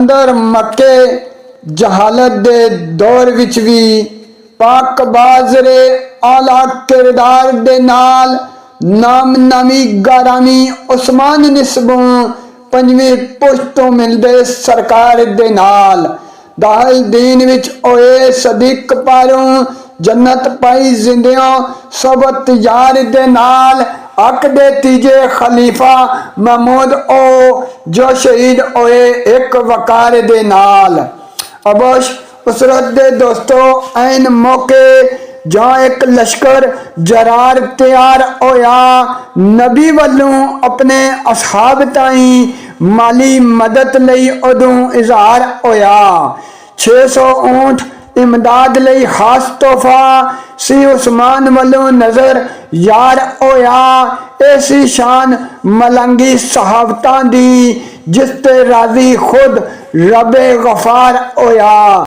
अंदर मक्के जहालत दे दौर विच भी पाक बाजरे आला किरदार दे नाल नाम नमी गारामी उस्मान निस्बों पंजवीं पुश्त तो मिलदे सरकार दे नाल दाहल दीन विच ओए सदीक पारों जन्नत पाई जिंदियों सबत यार दे नाल हक दे तीजे खलीफा महमूद ओ जो शहीद होए एक वकार दे नाल। अबश उसरत दे दोस्तों ऐन मौके जहाँ एक लश्कर जरार तैयार होया नबी वालों अपने असहाब ताई माली मदद लई उदों इजहार होया। 600 ऊंट इमदाद लई खास तोहफा सी उस्मान वालों नजर यार होया। ऐसी शान मलंगी सहाबतां दी जिस ते राजी खुद रबे गफार होया।